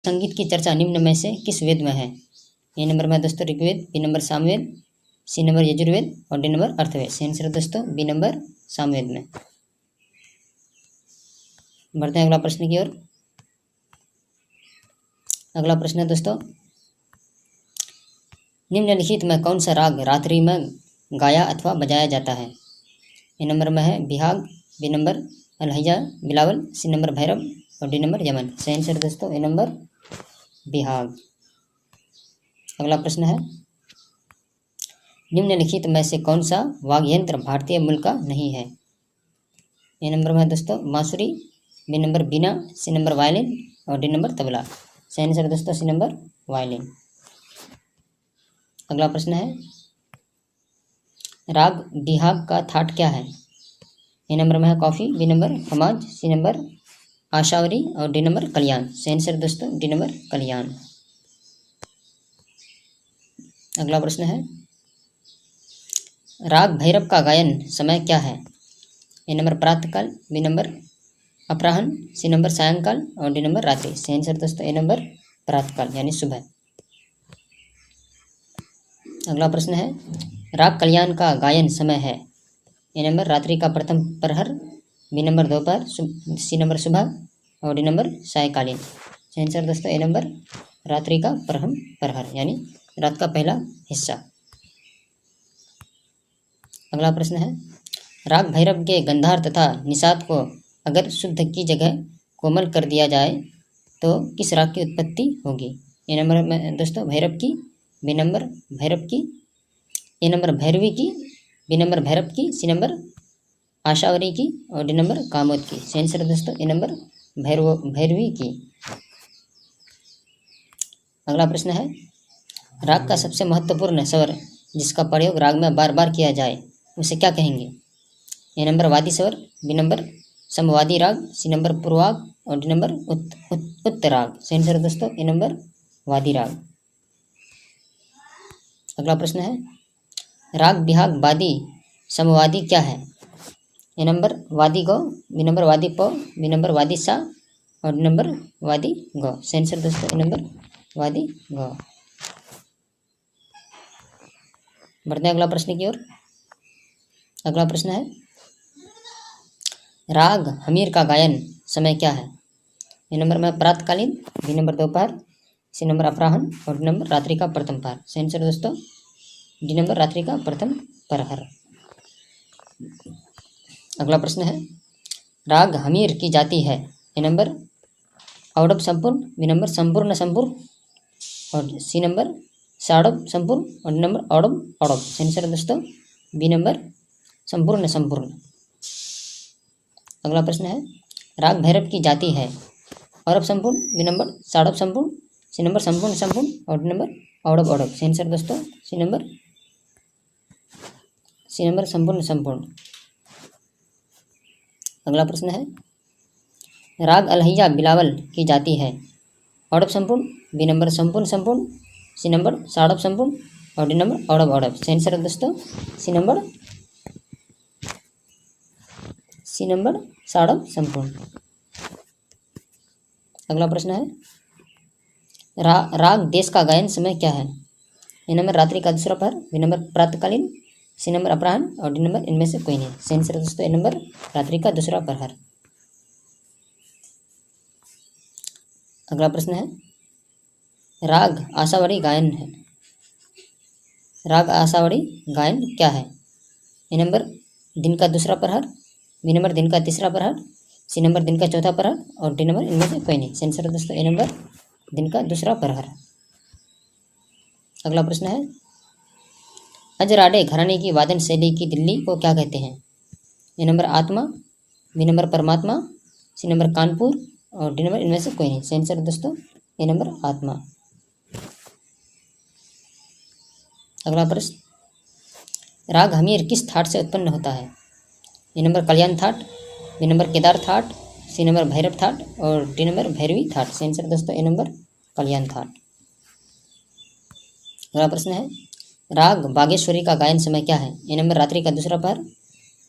संगीत की चर्चा निम्न में से किस वेद में है? ए नंबर में दोस्तों Rigveda, B number Samaveda, C number Yajurveda और डी नंबर अर्थवेद। सही आंसर है दोस्तों बी नंबर सामवेद में। बढ़ते हैं अगला प्रश्न की ओर। अगला प्रश्न है दोस्तों, निम्नलिखित में कौन सा राग रात्रि में गाया अथवा बजाया जाता है? ए नंबर में है Bihag, B number Alhaiya Bilawal, C number Bhairav और डी नंबर यमन। सही आंसर दोस्तों ए नंबर बिहाग। अगला प्रश्न है, निम्नलिखित में से कौन सा वाद्य यंत्र भारतीय मूल का नहीं है? ए नंबर में है दोस्तों बांसुरी, बी नंबर बीना, सी नंबर वायलिन और डी नंबर तबला। सही आंसर दोस्तों सी नंबर वायलिन। अगला प्रश्न है, राग बिहाग का थाट क्या है? ए नंबर में है Kafi, B number Khamaj, C number Asavari और डी नंबर कल्याण। सही आंसर दोस्तों डी नंबर कल्याण। अगला प्रश्न है, राग भैरव का गायन समय क्या है? ए नंबर प्रातःकाल, बी नंबर अपराह्न, सी नंबर सायंकाल और डी नंबर रात्रि। सही आंसर दोस्तों ए नंबर प्रातःकाल यानी सुबह। अगला प्रश्न है, राग कल्याण का गायन समय है? ए नंबर रात्रि का प्रथम प्रहर, बी नंबर दोपहर, सी नंबर सुबह और डी नंबर सायकालीन। सही आंसर दोस्तों ए नंबर रात्रि का प्रथम प्रहर यानी रात का पहला हिस्सा। अगला प्रश्न है, राग भैरव के गंधार तथा निषाद को अगर शुद्ध की जगह कोमल कर दिया जाए तो किस राग की उत्पत्ति होगी? ए नंबर में दोस्तों भैरव की, बी नंबर भैरव की, ए नंबर भैरवी की, बी नंबर भैरव की, सी नंबर आशावरी की और डी नंबर कामोद की। सही आंसर दोस्तों ए नंबर भैरवी की। अगला प्रश्न है, राग का सबसे महत्वपूर्ण स्वर जिसका प्रयोग राग में बार बार किया जाए उसे क्या कहेंगे? ए नंबर वादी स्वर, बी नंबर समवादी राग, सी नंबर पूर्वाग और डी नंबर उत्तराग। सही आंसर दोस्तों ए नंबर वादी राग। अगला प्रश्न है, राग बिहाग वादी समवादी क्या है? ए नंबर वादी गौ, बी नंबर वादी पौ, बी नंबर वादी सा और डी नंबर वादी गौ। सही आंसर दोस्तों ए नंबर वादी गौ। बढ़ते हैं अगला प्रश्न की ओर। अगला प्रश्न है, राग हमीर का गायन समय क्या है? ए नंबर में प्रातःकालीन, बी नंबर दोपहर, सी नंबर अपराह्न और डी नंबर रात्रि का प्रथम प्रहर। सही आंसर दोस्तों डी नंबर रात्रि का प्रथम प्रहर। अगला प्रश्न है, राग हमीर की जाति है? ए नंबर औडव संपूर्ण, बी नंबर संपूर्ण संपूर्ण और सी नंबर साड़व संपूर्ण और डी नंबर औडव औडव। सही आंसर दोस्तों बी नंबर संपूर्ण संपूर्ण। अगला प्रश्न है, राग भैरव की जाति है? औरव संपूर्ण, बी नंबर साड़व संपूर्ण, सी नंबर संपूर्ण संपूर्ण और डी नंबर औडव औडव। सही आंसर दोस्तों सी नंबर संपूर्ण संपूर्ण। अगला प्रश्न है, राग अलहैया बिलावल की जाति है? औडव संपूर्ण, बी नंबर संपूर्ण संपूर्ण, सी नंबर साड़व संपूर्ण और डी नंबर औडव औडव। सही आंसर दोस्तों सी नंबर साड़व संपूर्ण। अगला प्रश्न है, राग देश का गायन समय क्या है? ए नंबर रात्रि का दूसरा प्रहर, बी नंबर प्रातःकालीन, सी नंबर अपराह्न और डी नंबर इनमें से कोई नहीं। सही आंसर दोस्तों ए नंबर रात्रि का दूसरा प्रहर। अगला प्रश्न है, राग आशावरी गायन है? राग आशावरी गायन क्या है? ए नंबर दिन का दूसरा प्रहर, बी नंबर दिन का तीसरा प्रहर, सी नंबर दिन का चौथा प्रहर और डी नंबर इनमें से कोई नहीं। सही आंसर दोस्तों ए नंबर दिन का दूसरा प्रहर। अगला प्रश्न है, अजराडे घराने की वादन शैली की दिल्ली को क्या कहते हैं? ए नंबर आत्मा, बी नंबर परमात्मा, सी नंबर कानपुर और डी नंबर इनमें से कोई नहीं। सही आंसर दोस्तों ए नंबर आत्मा। अगला प्रश्न, राग हमीर किस थाट से उत्पन्न होता है? A number Kalyan thaat, B number Kedar thaat, C number Bhairav thaat और डी नंबर भैरवी थाट। सही आंसर दोस्तों ए नंबर कल्याण थाट। अगला प्रश्न है, राग बागेश्वरी का गायन समय क्या है? ए नंबर रात्रि का दूसरा प्रहर,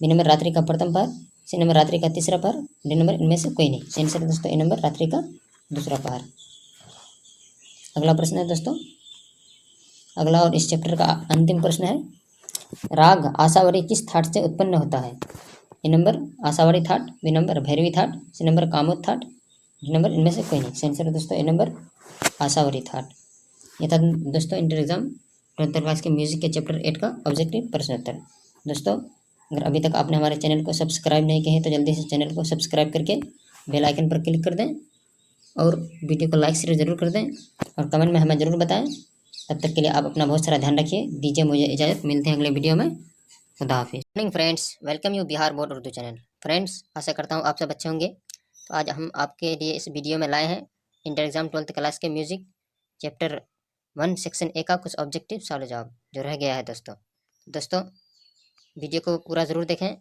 बी नंबर रात्रि का प्रथम प्रहर, सी नंबर रात्रि का तीसरा प्रहर, डी नंबर इनमें से कोई नहीं। सही आंसर दोस्तों ए नंबर रात्रि का दूसरा प्रहर। अगला प्रश्न है दोस्तों, अगला और इस चैप्टर का अंतिम प्रश्न है, राग आशावरी किस थाट से उत्पन्न होता है? A number Asavari thaat, B number Bhairavi thaat, C number Kamod thaat, D number इनमें से कोई नहीं। सही आंसर है दोस्तों ए नंबर आशावरी थाट। यह था दोस्तों इंटर एग्जाम 12th क्लास के म्यूजिक के चैप्टर 8 का ऑब्जेक्टिव प्रश्न उत्तर। दोस्तों अगर अभी तक आपने हमारे चैनल को सब्सक्राइब नहीं किया है तो जल्दी से चैनल को सब्सक्राइब करके बेल आइकन पर क्लिक कर दें और वीडियो को लाइक शेयर जरूर कर दें और कमेंट में हमें ज़रूर बताएं। तब तक के लिए आप अपना बहुत सारा ध्यान रखिए। दीजिए मुझे इजाज़त, मिलते हैं अगले वीडियो में। खुदा हाफिज़। Morning friends, welcome you Bihar board Urdu channel. Friends आशा करता हूँ आप सब अच्छे होंगे। तो आज हम आपके लिए इस वीडियो में लाए हैं इंटर एग्जाम 12th क्लास के म्यूजिक चैप्टर 1 सेक्शन ए का कुछ ऑब्जेक्टिव सवाल जवाब जो रह गया है। दोस्तों वीडियो को पूरा ज़रूर देखें।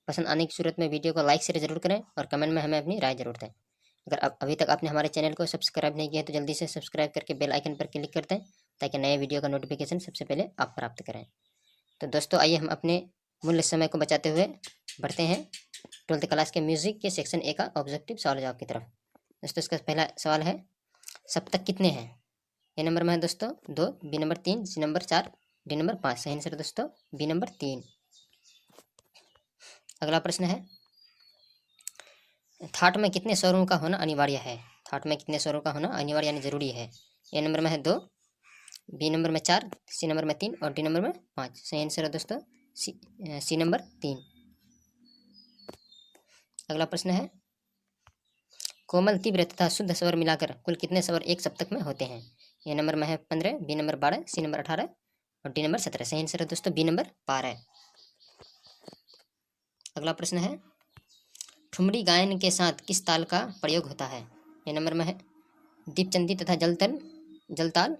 पसंद आने की सूरत में वीडियो को लाइक शेयर ज़रूर करें और कमेंट में हमें अपनी राय ज़रूर दें। अगर अभी तक आपने हमारे चैनल को सब्सक्राइब नहीं किया है तो जल्दी से सब्सक्राइब करके बेल आइकन पर क्लिक कर दें ताकि नए वीडियो का नोटिफिकेशन सबसे पहले आप प्राप्त करें। तो दोस्तों आइए हम अपने मूल्य समय को बचाते हुए बढ़ते हैं 12th क्लास के म्यूजिक के सेक्शन ए का ऑब्जेक्टिव सवाल जवाब की तरफ। दोस्तों इसका पहला सवाल है, सप्तक कितने हैं? ए नंबर में है दोस्तों 2, B number 3, C number 4, D number 5। सही आंसर दोस्तों बी नंबर 3। अगला प्रश्न है, थाट में कितने स्वरों का होना अनिवार्य है? थाट में कितने स्वरों का होना अनिवार्य यानी जरूरी है? ए नंबर में है 2, बी नंबर में 4, सी नंबर में 3 और डी नंबर में 5। सही आंसर है दोस्तों सी नंबर 3। अगला प्रश्न है, कोमल, तीव्र तथा शुद्ध स्वर मिलाकर कुल कितने स्वर एक सप्तक में होते हैं? ए नंबर में है 15, बी नंबर 12, सी नंबर 18 और डी नंबर 17। सही आंसर है दोस्तों बी नंबर 12। अगला प्रश्न है, ठुमरी गायन के साथ किस ताल का प्रयोग होता है? ए नंबर में है दीपचंदी तथा जलताल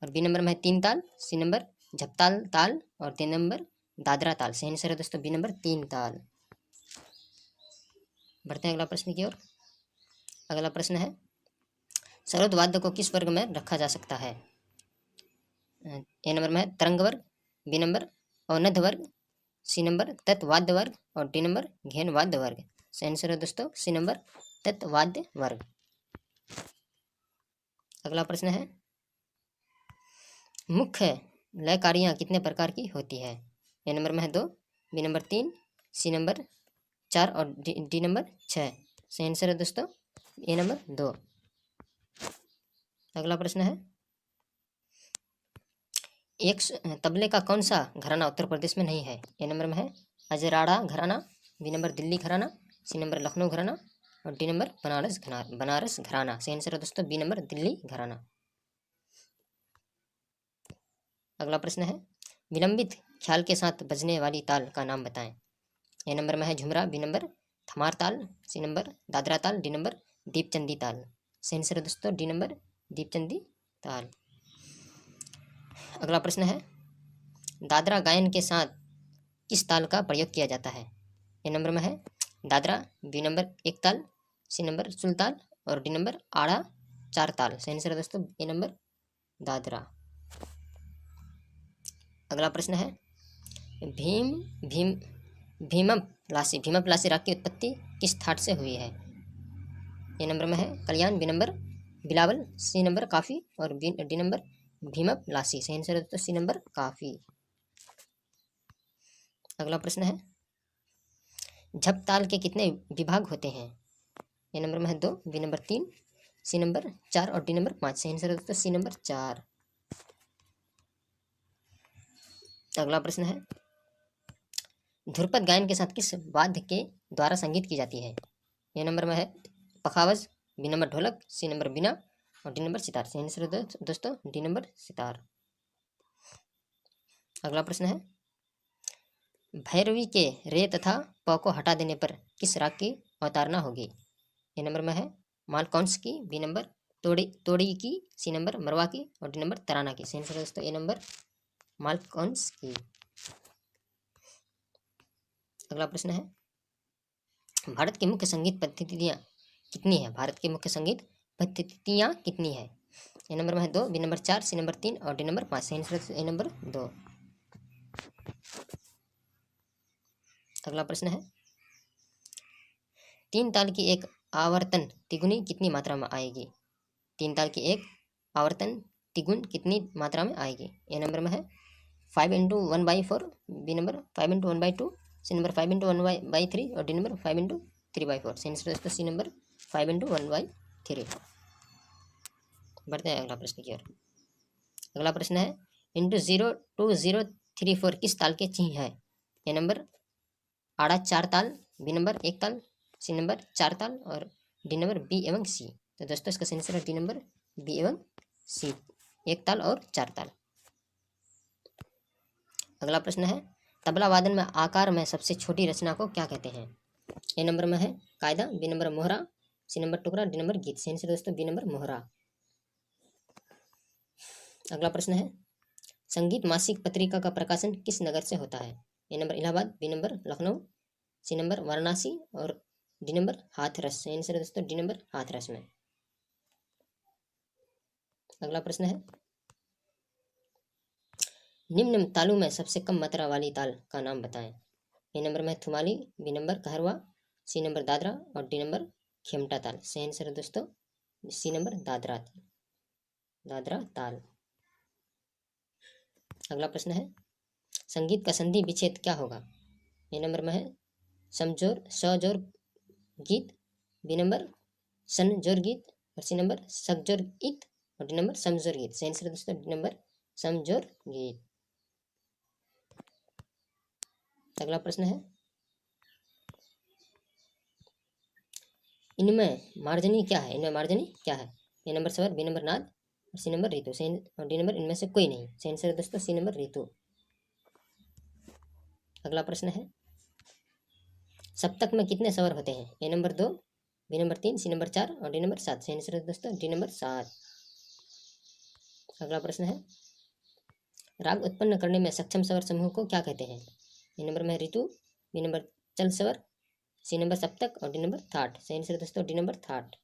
और बी नंबर में है 3 ताल, सी नंबर झपताल ताल और डी नंबर दादरा ताल। सही आंसर है दोस्तों बी नंबर 3 ताल। बढ़ते हैं अगला प्रश्न की ओर। अगला प्रश्न है, सरोद वाद्य को किस वर्ग में रखा जा सकता है? ए नंबर में है तरंग वर्ग, बी नंबर औनध वर्ग, सी नंबर तत्वाद्य वर्ग और डी नंबर घेन वाद्य वर्ग। सही आंसर है दोस्तों सी नंबर तत्वाद्य वर्ग। अगला प्रश्न है, मुख्य लयकारियाँ कितने प्रकार की होती है? ए नंबर में है 2, बी नंबर 3, सी नंबर 4 और डी नंबर 6। सही आंसर है दोस्तों ए नंबर 2। अगला प्रश्न है, एक तबले का कौन सा घराना उत्तर प्रदेश में नहीं है? ए नंबर में है अजराड़ा घराना, बी नंबर दिल्ली घराना, सी नंबर लखनऊ घराना और डी नंबर बनारस घराना। सही आंसर है दोस्तों बी नंबर दिल्ली घराना। अगला प्रश्न है, विलंबित ख्याल के साथ बजने वाली ताल का नाम बताएं। ए नंबर में है झुमरा, बी नंबर थमार ताल, सी नंबर दादरा ताल, डी नंबर दीपचंदी ताल। सही आंसर है दोस्तों डी नंबर दीपचंदी ताल। अगला प्रश्न है, दादरा गायन के साथ किस ताल का प्रयोग किया जाता है? ए नंबर में है दादरा, बी नंबर 1 ताल, सी नंबर सुलताल और डी नंबर आड़ा 4 ताल। सही आंसर है दोस्तों ए नंबर दादरा। अगला प्रश्न है, भीम भीम भीमपलासी राग की उत्पत्ति किस थाट से हुई है? ए नंबर में है Kalyan, B number Bilawal, C number Kafi और डी नंबर भीमपलासी। सही आंसर है दोस्तों सी नंबर काफी। अगला प्रश्न है, झप ताल के कितने विभाग होते हैं? ए नंबर में है 2, बी नंबर 3, सी नंबर 4 और डी नंबर 5। सही आंसर है दोस्तों सी नंबर 4। अगला प्रश्न है, ध्रुपद गायन के साथ किस वाद्य के द्वारा संगीत की जाती है? ए नंबर में है पखावज, बी नंबर ढोलक, सी नंबर बीना और डी नंबर सितार। सही आंसर है दोस्तों डी नंबर सितार। अगला प्रश्न है, भैरवी के रे तथा प को हटा देने पर किस राग की अवतारणा होगी? ए नंबर में है मालकौंस की, बी नंबर तोड़ी की, सी नंबर मरवा की और डी नंबर तराना की। सही आंसर है दोस्तों ए नंबर मालकौंस की। अगला प्रश्न है, भारत की मुख्य संगीत पद्धतियाँ कितनी है? भारत की मुख्य संगीत पद्धतियाँ कितनी है? ए नंबर में है 2, बी नंबर 4, सी नंबर 3 और डी नंबर 5। सही आंसर ए नंबर 2। अगला प्रश्न है, 3 ताल की एक आवर्तन तिगुनी कितनी मात्रा में आएगी? 3 ताल की एक आवर्तन तिगुन कितनी मात्रा में आएगी। ए नंबर में है 5 into 1/4, B number 5 into 1/2, C number 5 into 1/3 और D number 5 into 3/4। C answer दोस्तों सी नंबर 5 इंटू 1/3। बढ़ते हैं अगला प्रश्न की ओर। अगला प्रश्न है इंटू 02034 किस ताल के चिन्ह है। ए नंबर आड़ा 4 ताल, बी नंबर 1 ताल, सी नंबर 4 ताल और डी नंबर बी एवं सी। तो दोस्तों इसका आंसर है डी नंबर बी एवं सी, 1 ताल और 4 ताल। अगला प्रश्न है तबला वादन में आकार में सबसे छोटी रचना को क्या कहते हैं। ए नंबर में है कायदा, बी नंबर मोहरा, सी नंबर टुकड़ा, डी नंबर गीत। सी आंसर दोस्तों बी नंबर मोहरा। अगला प्रश्न है संगीत मासिक पत्रिका का प्रकाशन किस नगर से होता है। A number Allahabad, B number Lucknow, C number Varanasi और D number Hathras. C answer दोस्तों डी नंबर हाथरस में। अगला प्रश्न है निम्न तालों में सबसे कम मात्रा वाली ताल का नाम बताएं। ए नंबर में Thumali, B number Kaharwa, C number Dadra और डी नंबर खेमटा ताल। सही आंसर है दोस्तों सी नंबर दादरा ताल। अगला प्रश्न है संगीत का संधि विच्छेद क्या होगा। ए नंबर में है समजोर सजोर गीत, बी नंबर सनजोर गीत और सी नंबर सकजोर गीत और डी नंबर समजोर गीत। सही आंसर है दोस्तों डी नंबर समजोर गीत। अगला प्रश्न है इनमें मार्जनी क्या है। इनमें मार्जनी क्या है। ए नंबर स्वर, बी नंबर नाद और सी नंबर ऋतु। और डी नंबर इनमें से कोई नहीं। सही आंसर है दोस्तों सी नंबर ऋतु। अगला प्रश्न है सप्तक में कितने स्वर होते हैं। A number 2, B number 3, C number 4 और डी नंबर 7। सही आंसर है दोस्तों डी नंबर 7। अगला प्रश्न है राग उत्पन्न करने में सक्षम स्वर समूह को क्या कहते हैं। ए नंबर में ऋतु, बी नंबर चल स्वर, सी नंबर सप्तक और डी नंबर थाट। सही आंसर दोस्तों डी नंबर थाट।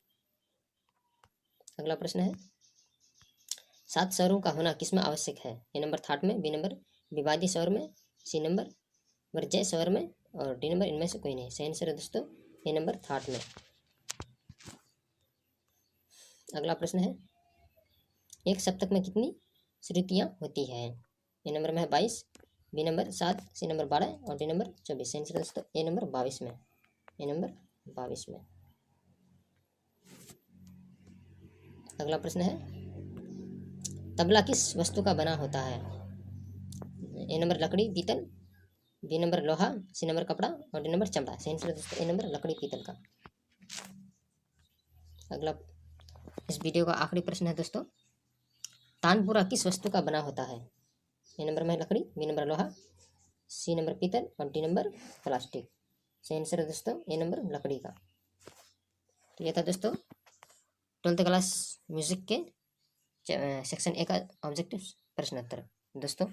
अगला प्रश्न है 7 स्वरों का होना किसमें आवश्यक है। ए नंबर थाट में, बी नंबर विवादी स्वर में, सी नंबर वर्जय स्वर में और डी नंबर इनमें से कोई नहीं। सही आंसर है दोस्तों ए नंबर थाट में। अगला प्रश्न है एक सप्तक में कितनी श्रुतियाँ होती हैं। ए नंबर में है 22, बी नंबर 7, सी नंबर 12 और डी नंबर 24। सही आंसर दोस्तों ए नंबर 22 में। ए नंबर 22 में। अगला प्रश्न है तबला किस वस्तु का बना होता है। ए नंबर लकड़ी पीतल, बी नंबर लोहा, सी नंबर कपड़ा और डी नंबर चमड़ा। सही आंसर दोस्तों ए नंबर लकड़ी पीतल का। अगला इस वीडियो का आखिरी प्रश्न है दोस्तों तानपुरा किस वस्तु का बना होता है। ए नंबर में लकड़ी, बी नंबर लोहा, सी नंबर पीतल और डी नंबर प्लास्टिक। सही आंसर है दोस्तों ए नंबर लकड़ी का। तो यह था दोस्तों 12th क्लास म्यूजिक के सेक्शन ए का ऑब्जेक्टिव प्रश्नोत्तर। दोस्तों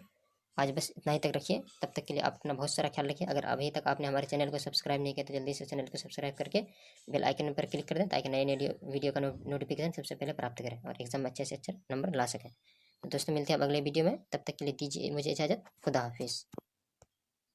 आज बस इतना ही तक रखिए। तब तक के लिए आप अपना बहुत सारा ख्याल रखिए। अगर अभी तक आपने हमारे चैनल को सब्सक्राइब नहीं किया तो जल्दी से चैनल को सब्सक्राइब करके बेल आइकन पर क्लिक कर दें ताकि नए वीडियो का नोटिफिकेशन सबसे पहले प्राप्त करें और एग्जाम में अच्छे से अच्छे नंबर ला सकें। तो दोस्तों मिलते हैं अब अगले वीडियो में। तब तक के लिए दीजिए मुझे इजाज़त। खुदा हाफिज़।